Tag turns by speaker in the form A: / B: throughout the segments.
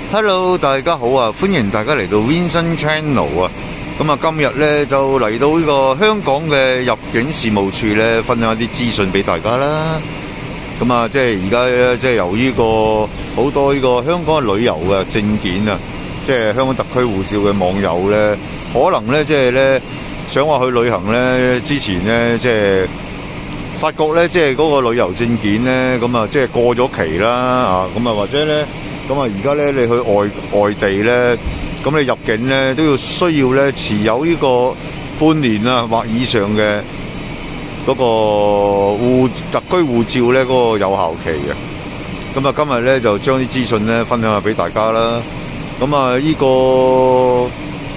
A: Hello， 大家好啊！歡迎大家嚟到 Vincent Channel 啊！咁啊，今日咧就嚟到呢個香港嘅入境事務處咧，分享一啲資訊俾大家啦。咁啊，即係而家即係由於好多呢個香港嘅旅遊嘅證件啊，即係香港特區護照嘅網友咧，可能咧即係咧想話去旅行咧，之前咧即係發覺咧，即係嗰個旅遊證件咧，咁啊即係過咗期啦啊！咁啊或者咧。咁啊，而家咧你去外地咧，咁你入境咧都要需要咧持有呢個半年啊或以上嘅嗰個特區護照咧嗰個有效期嘅。咁啊，今日咧就將啲資訊咧分享下俾大家啦。咁啊，呢個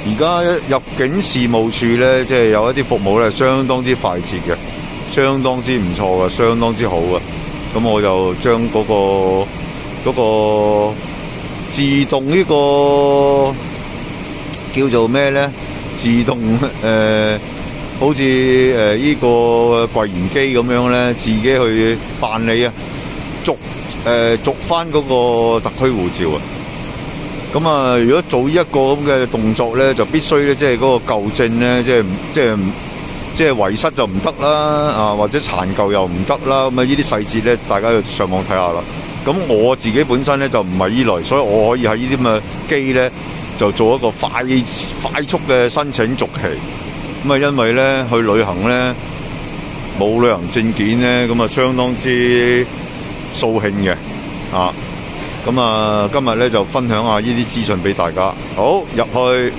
A: 而家入境事務處咧，即係有一啲服務咧，相當之快捷嘅，相當之唔錯嘅，相當之好嘅。咁我就將嗰個自動呢個叫做咩咧？自動好似呢個櫃員機咁樣咧，自己去辦理啊，續翻嗰個特區護照啊。咁啊，如果做呢一個咁嘅動作咧，就必須咧，即係嗰個舊證咧，即係遺失就唔得啦，啊或者殘舊又唔得啦。咁啊，呢啲細節咧，大家要上網睇下啦。咁我自己本身咧就唔係依類，所以我可以喺呢啲咁嘅機咧就做一個快速嘅申請續期。咁啊，因為咧去旅行咧冇旅行證件咧，咁啊相當之掃興嘅啊。咁啊，今日咧就分享下呢啲資訊俾大家。好，入去。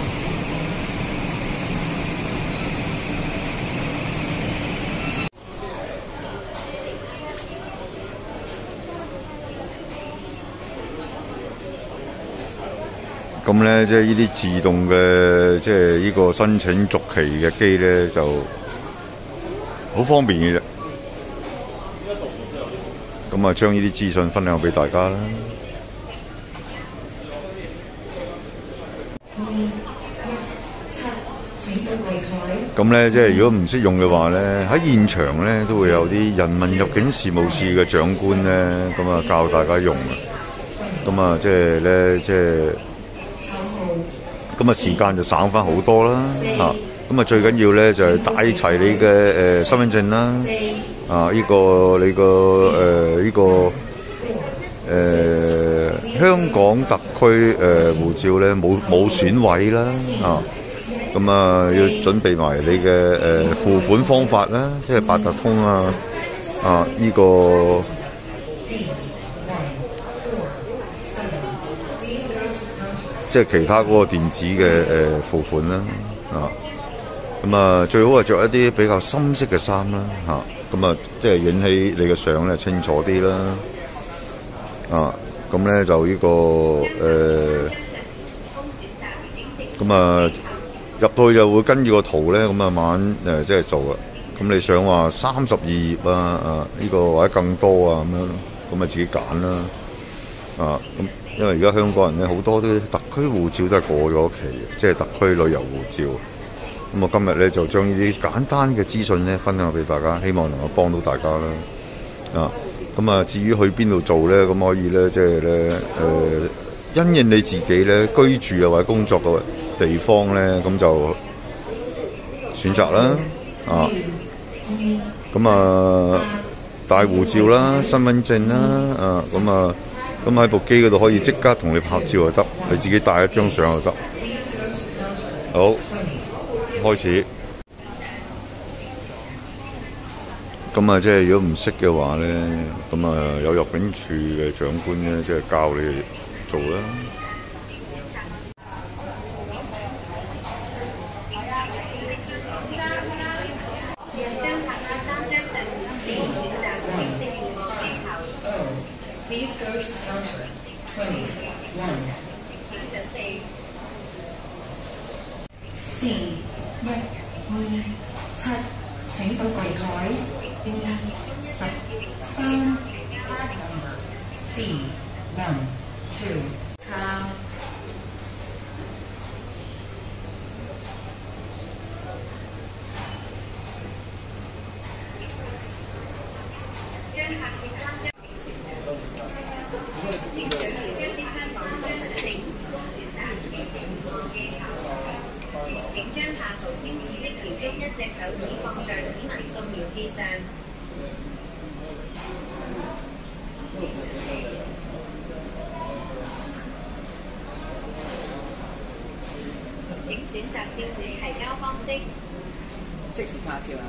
A: 咁咧，即係呢啲自動嘅，即係呢個申請續期嘅機咧，就好方便嘅啫。咁啊，將呢啲資訊分享俾大家啦。咁咧，即係如果唔識用嘅話咧，喺現場咧都會有啲人民入境事務處嘅長官咧，咁啊教大家用啊。咁啊，即係咧，即係。咁啊，時間就省翻好多啦嚇！咁啊，最緊要咧就係帶齊你嘅身份證啦，啊呢個你個香港特區護照咧冇損毀啦啊！咁啊要準備埋你嘅付款方法啦，即係八達通啊呢個。即係其他嗰個電子嘅付款啦，咁啊最好係着一啲比較深色嘅衫啦，咁啊即係影起你嘅相咧清楚啲啦，咁咧就呢個咁啊入到去就會跟住個圖咧，咁啊慢慢即係做啦。咁你想話32頁啊呢個或者更多啊咁樣，咁啊自己揀啦，咁。因為而家香港人咧好多啲特區護照都係過咗期嘅，即係特區旅遊護照。咁我今日咧就將呢啲簡單嘅資訊咧分享俾大家，希望能夠幫到大家啦。咁啊，至於去邊度做咧，咁可以咧即係咧因應你自己咧居住啊或者工作嘅地方咧，咁就選擇啦。咁啊帶護照啦、身份證啦，咁喺部機嗰度可以即刻同你拍照就得，你自己帶一張相就得。好，開始。咁啊，即係如果唔識嘅話咧，咁啊有入境處嘅長官咧，即係教你做啦。
B: Please go to counter 21. C 1、2、7，請到櫃台 B13。C 1、2。
C: 上。請選擇照片提交方式。
D: 即時拍照啊！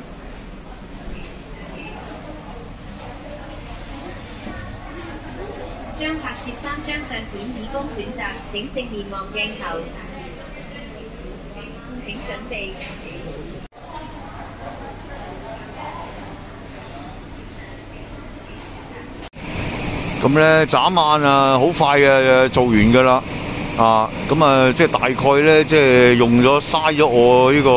C: 將拍攝3張相片以供選擇，請正面望鏡頭。請準備。
A: 咁咧眨眼啊，好快嘅做完噶啦，咁啊即係大概咧即係用咗嘥咗我呢個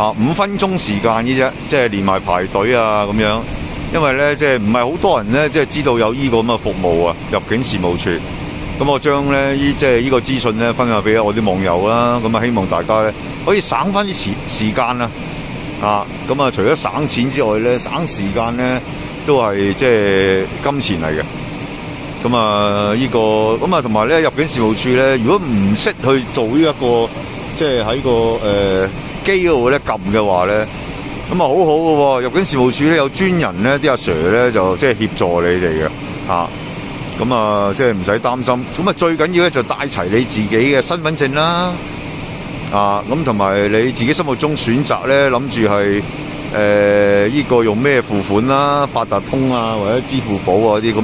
A: 5分鐘時間嘅啫，即係連埋排隊啊咁樣。因為咧即係唔係好多人咧即係知道有呢個咁嘅服務啊，入境事務處。咁我將咧即係呢個資訊咧分享俾我啲網友啦，咁啊希望大家咧可以省翻啲時間啊，咁啊除咗省錢之外咧，省時間咧都係即係金錢嚟嘅。咁啊呢個咁啊同埋咧入境事務處咧，如果唔識去做呢一個即係喺個機嗰度咧撳嘅話咧，咁啊好好嘅喎。入境事務處咧有專人咧，啲阿 Sir 咧就即係協助你哋嘅，咁啊即係唔使擔心。咁啊最緊要咧就帶齊你自己嘅身份證啦，咁同埋你自己心目中選擇咧諗住係呢個用咩付款啦，八達通啊或者支付寶啊啲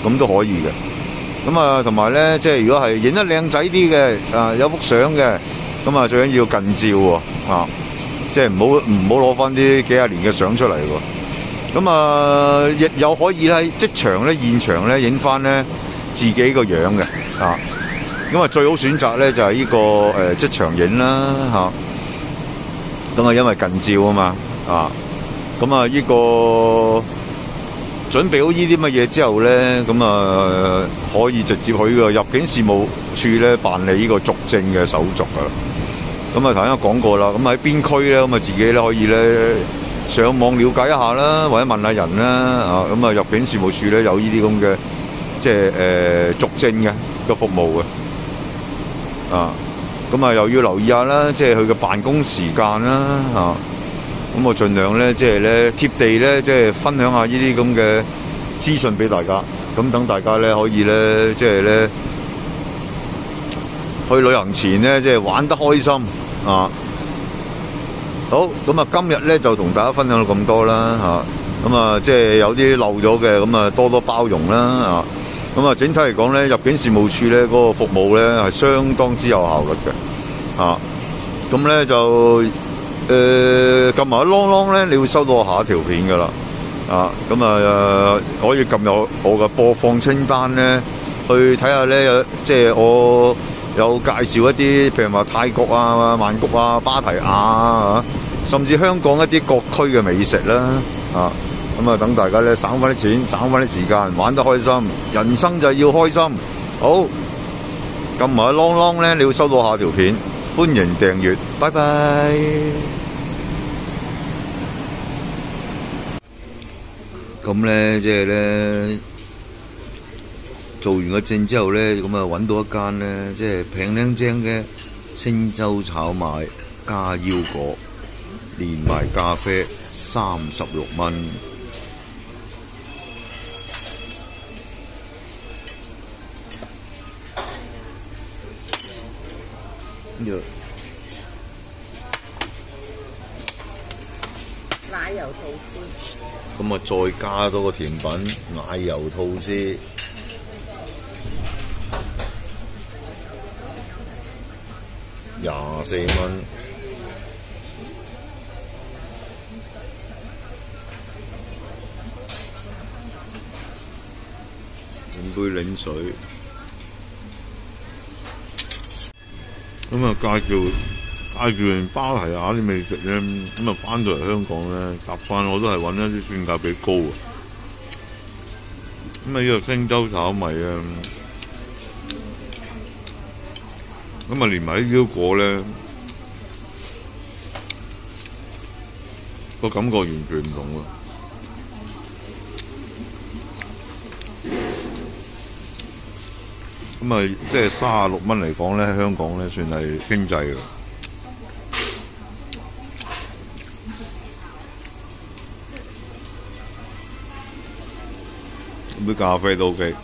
A: 咁都可以嘅。咁啊同埋咧即係如果係影得靚仔啲嘅，有幅相嘅，咁啊最緊要近照喎，即係唔好攞翻啲幾廿年嘅相出嚟喎。咁啊亦有可以喺即場咧現場咧影翻咧自己個樣嘅，咁啊最好選擇咧就係呢個即場影啦，咁啊因為近照啊嘛，咁啊呢個準備好呢啲乜嘢之後咧，咁啊可以直接去個入境事務處咧辦理呢個續證嘅手續噶啦。咁啊頭先講過啦，咁喺邊區咧，咁啊自己咧可以咧上網了解一下啦，或者問下人啦，咁啊入境事務處咧有呢啲咁嘅即係續證嘅服務嘅，咁啊又要留意下啦，即係佢嘅辦公時間啦，咁我盡量咧即係咧貼地咧即係分享下呢啲咁嘅資訊俾大家，咁等大家咧可以咧即係咧去旅行前咧即係玩得開心。好，咁啊今日咧就同大家分享到咁多啦，咁啊即係有啲漏咗嘅，咁啊多多包容啦，咁啊整體嚟講咧，入境事務處咧嗰個服務咧係相當之有效率嘅，咁咧就撳埋啷啷咧，你會收到我下一條片噶啦，咁啊可以撳入我嘅播放清單咧，去睇下咧，即係我有介紹一啲，譬如話泰國啊、曼谷啊、芭提雅甚至香港一啲各區嘅美食啦，咁啊等大家咧省翻啲錢，省翻啲時間，玩得開心，人生就要開心。好，撳埋啷啷咧，你會收到下條片，歡迎訂閱，拜拜。咁咧即係咧。做完個證之後咧，咁啊揾到一間咧，即係平靚正嘅星洲炒賣加腰果，連埋咖啡36蚊。
D: 奶油吐司。
A: 咁啊，再加多個甜品奶油吐司。24蚊，整杯檸水，咁啊介紹完芭提雅啲美食咧，咁啊翻到嚟香港咧，習慣我都係揾一啲性價比高嘅，咁啊呢個星洲炒米啊。咁啊，連埋啲腰果咧，個感覺完全唔同喎。咁啊，即係36蚊嚟講咧，香港咧算係經濟嘅。杯咖啡都 OK。